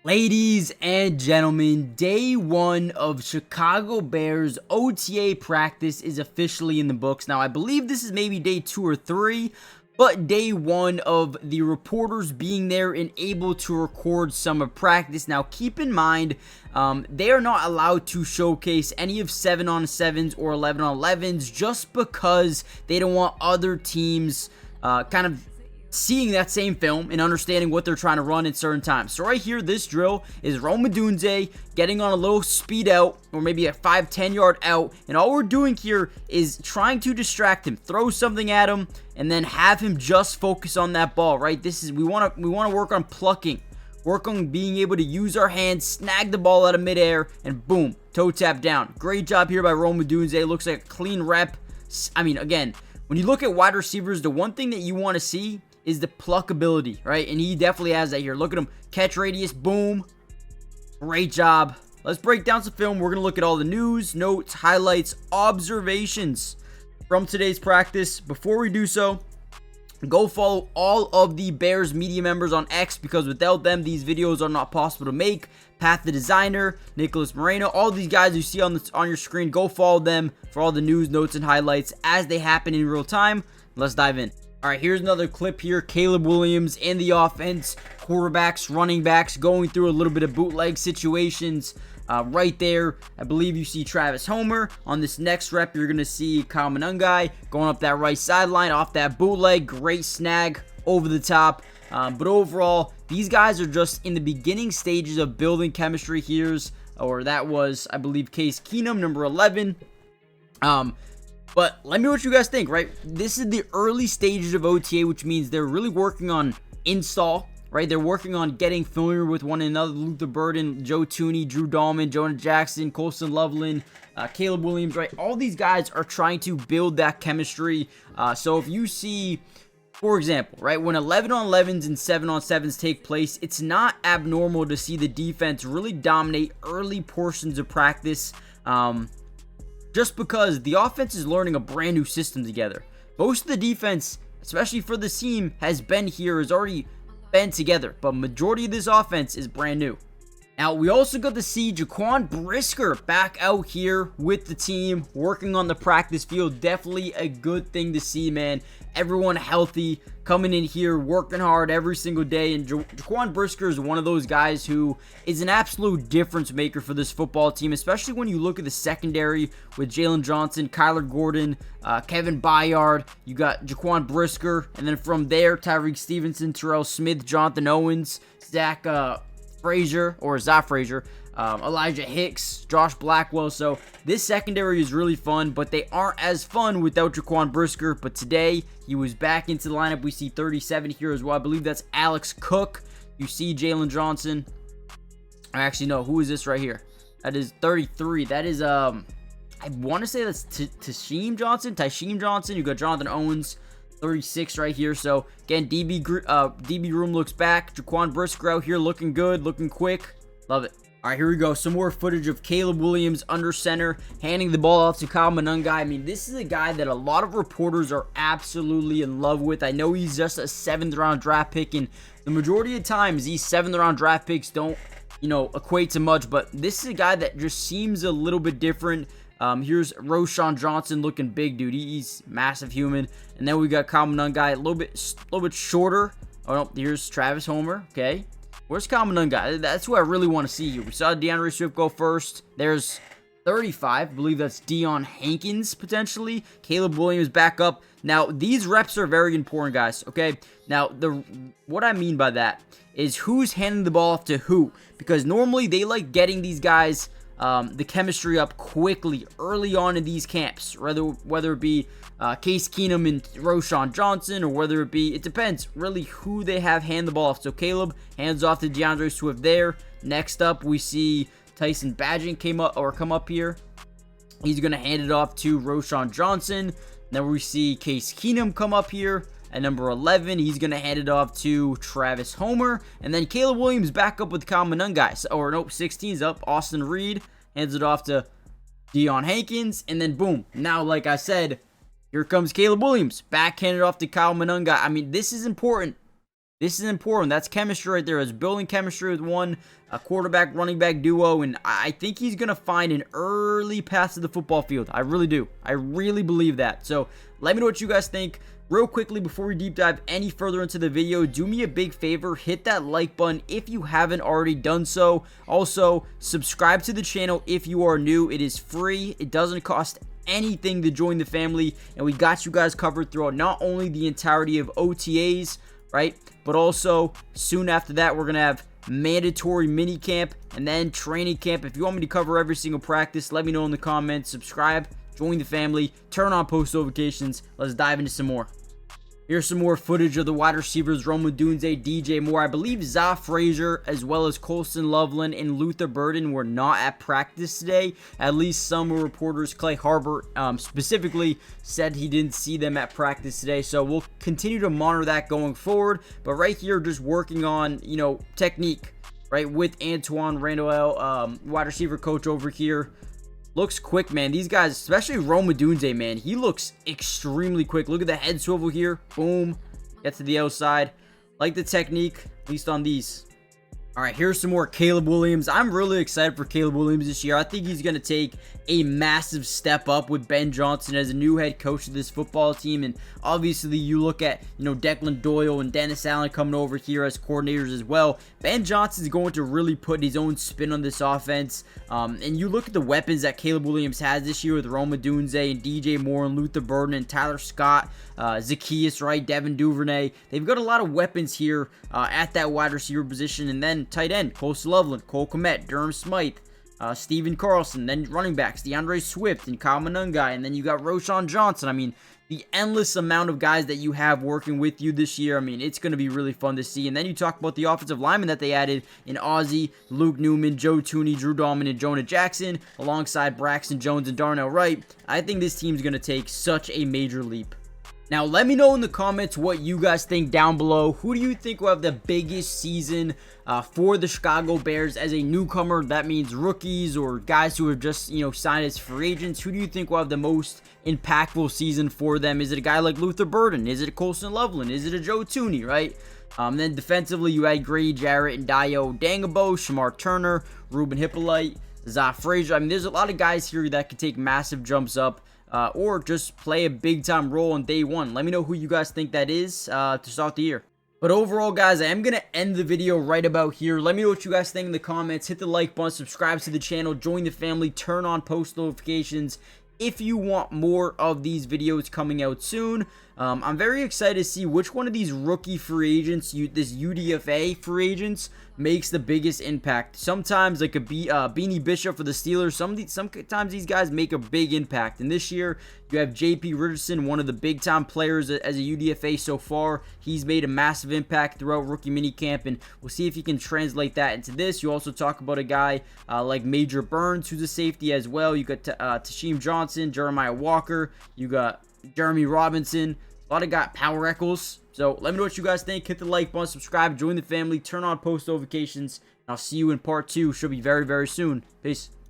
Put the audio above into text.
Ladies and gentlemen, day one of Chicago Bears OTA practice is officially in the books. Now, I believe this is maybe day 2 or 3, but day one of the reporters being there and able to record some of practice. Now, keep in mind, they are not allowed to showcase any of 7-on-7s or 11-on-11s just because they don't want other teams kind of seeing that same film and understanding what they're trying to run at certain times. So right here, this drill is Rome Odunze getting on a little speed out, or maybe a 5-10 yard out, and all we're doing here is trying to distract him, throw something at him, and then have him just focus on that ball. Right? This is we want to work on plucking, work on being able to use our hands, snag the ball out of midair, and boom, toe tap down. Great job here by Rome Odunze. Looks like a clean rep. I mean, again, when you look at wide receivers, the one thing that you want to see is the pluck ability, right? And he definitely has that here. Look at him. Catch radius. Boom. Great job. Let's break down some film. We're going to look at all the news, notes, highlights, observations from today's practice. Before we do so, go follow all of the Bears media members on X, because without them, these videos are not possible to make. Pat the Designer, Nicholas Moreno, all these guys you see on your screen, go follow them for all the news, notes, and highlights as they happen in real time. Let's dive in. All right, here's another clip here. Caleb Williams in the offense, quarterbacks, running backs, going through a little bit of bootleg situations. Right there, I believe you see Travis Homer. On this next rep, you're going to see Kyle Manungai going up that right sideline off that bootleg. Great snag over the top. But overall, these guys are just in the beginning stages of building chemistry here. Or that was, I believe, Case Keenum, number 11. But let me know what you guys think, right? This is the early stages of OTA, which means they're really working on install, right? They're working on getting familiar with one another. Luther Burden, Joe Tooney, Drew Dahlman, Jonah Jackson, Colson Loveland, Caleb Williams, right? All these guys are trying to build that chemistry. So if you see, for example, right, when 11-on-11s and 7-on-7s take place, it's not abnormal to see the defense really dominate early portions of practice. Just because the offense is learning a brand new system together. Most of the defense, especially for this team, has already been together, but majority of this offense is brand new. Now, we also got to see Jaquan Brisker back out here with the team, working on the practice field. Definitely a good thing to see, man. Everyone healthy, coming in here, working hard every single day. And Jaquan Brisker is one of those guys who is an absolute difference maker for this football team, especially when you look at the secondary with Jalen Johnson, Kyler Gordon, Kevin Byard. You got Jaquan Brisker, and then from there, Tyreek Stevenson, Terrell Smith, Jonathan Owens, Zach Frazier, Elijah Hicks, Josh Blackwell. So this secondary is really fun, but they aren't as fun without Jaquan Brisker. But today, he was back into the lineup. We see 37 here as well. I believe that's Alex Cook. You see Jalen Johnson. Actually, no, who is this right here? That is 33. That is, I want to say that's Tysheem Johnson. You got Jonathan Owens, 36 right here. So again, DB room looks back. Jaquan Brisker out here looking good, looking quick. Love it. All right, here we go. Some more footage of Caleb Williams under center, handing the ball off to Kyle Manungai. I mean, this is a guy that a lot of reporters are absolutely in love with. I know he's just a 7th round draft pick, and the majority of times these 7th round draft picks don't, equate to much, but this is a guy that just seems a little bit different. Here's Roschon Johnson looking big, dude. He's massive human. And then we got Kyle Manungai, a little bit shorter. Oh, no, here's Travis Homer. Okay. Where's Kyle Manungai? That's who I really want to see here. We saw DeAndre Swift go first. There's 35. I believe that's Deion Hankins, potentially. Caleb Williams back up. Now, these reps are very important, guys. Okay. Now, what I mean by that is who's handing the ball off to who. Because normally they like getting these guys the chemistry up quickly early on in these camps, whether it be Case Keenum and Roschon Johnson, or whether it depends really who they have hand the ball off. So Caleb hands off to DeAndre Swift there. Next up, we see Tyson Bagent come up here. He's going to hand it off to Roschon Johnson. Then we see Case Keenum come up here. At number 11, he's going to hand it off to Travis Homer. And then Caleb Williams back up with Kyle Manungai. Or nope, 16's up. Austin Reed hands it off to Deion Hankins. And then boom. Now, like I said, here comes Caleb Williams. Backhanded off to Kyle Manungai. I mean, this is important. This is important. That's chemistry right there. It's building chemistry with one, a quarterback, running back duo, and I think he's going to find an early pass to the football field. I really do. I really believe that. So let me know what you guys think. Real quickly, before we deep dive any further into the video, do me a big favor, hit that like button if you haven't already done so. Also, subscribe to the channel if you are new. It is free. It doesn't cost anything to join the family, and we got you guys covered throughout not only the entirety of OTAs, right, but also soon after that we're gonna have mandatory minicamp and then training camp. If you want me to cover every single practice, let me know in the comments. Subscribe, join the family, turn on post notifications. Let's dive into some more. Here's some more footage of the wide receivers: Rome Odunze, DJ Moore. I believe Za Frazier, as well as Colston Loveland and Luther Burden, were not at practice today. At least some reporters, Clay Harbor specifically, said he didn't see them at practice today. So we'll continue to monitor that going forward. But right here, just working on, technique, right, with Antoine Randall, wide receiver coach over here. Looks quick, man. These guys, especially Rome Odunze, man, he looks extremely quick. Look at the head swivel here. Boom. Get to the outside. Like the technique, at least on these. All right, here's some more Caleb Williams. I'm really excited for Caleb Williams this year. I think he's going to take a massive step up with Ben Johnson as a new head coach of this football team. And obviously, you look at, Declan Doyle and Dennis Allen coming over here as coordinators as well. Ben Johnson is going to really put his own spin on this offense. And you look at the weapons that Caleb Williams has this year with Rome Odunze and DJ Moore and Luther Burden and Tyler Scott, Zacchaeus, right, Devin Duvernay. They've got a lot of weapons here at that wide receiver position. And then tight end, Colston Loveland, Cole Kmet, Durham Smythe, Steven Carlson, then running backs, DeAndre Swift and Kyle Monangai, and then you got Roshan Johnson. I mean, the endless amount of guys that you have working with you this year, I mean, it's going to be really fun to see. And then you talk about the offensive linemen that they added in Ozzie, Luke Newman, Joe Tooney, Drew Dahlman, and Jonah Jackson, alongside Braxton Jones and Darnell Wright. I think this team's going to take such a major leap. Now, let me know in the comments what you guys think down below. Who do you think will have the biggest season for the Chicago Bears as a newcomer? That means rookies or guys who have just, signed as free agents. Who do you think will have the most impactful season for them? Is it a guy like Luther Burden? Is it a Colston Loveland? Is it a Joe Tooney, right? Then defensively, you had Grady Jarrett and Dio Dangabo, Shamar Turner, Ruben Hippolyte, Za Frazier. I mean, there's a lot of guys here that could take massive jumps up. Or just play a big-time role on day one. Let me know who you guys think that is to start the year. But overall, guys, I am going to end the video right about here. Let me know what you guys think in the comments. Hit the like button, subscribe to the channel, join the family, turn on post notifications if you want more of these videos coming out soon. I'm very excited to see which one of these rookie free agents, this UDFA free agents, makes the biggest impact. Sometimes like a Beanie Bishop for the Steelers, sometimes these guys make a big impact. And this year, you have JP Richardson, one of the big-time players as a UDFA so far. He's made a massive impact throughout rookie minicamp, and we'll see if he can translate that into this. You also talk about a guy like Major Burns, who's a safety as well. You got Tasheem Johnson, Jeremiah Walker. You got Jeremy Robinson. A lot of Power Eccles. So let me know what you guys think. Hit the like button, subscribe, join the family, turn on post notifications. And I'll see you in part 2. Should be very, very soon. Peace.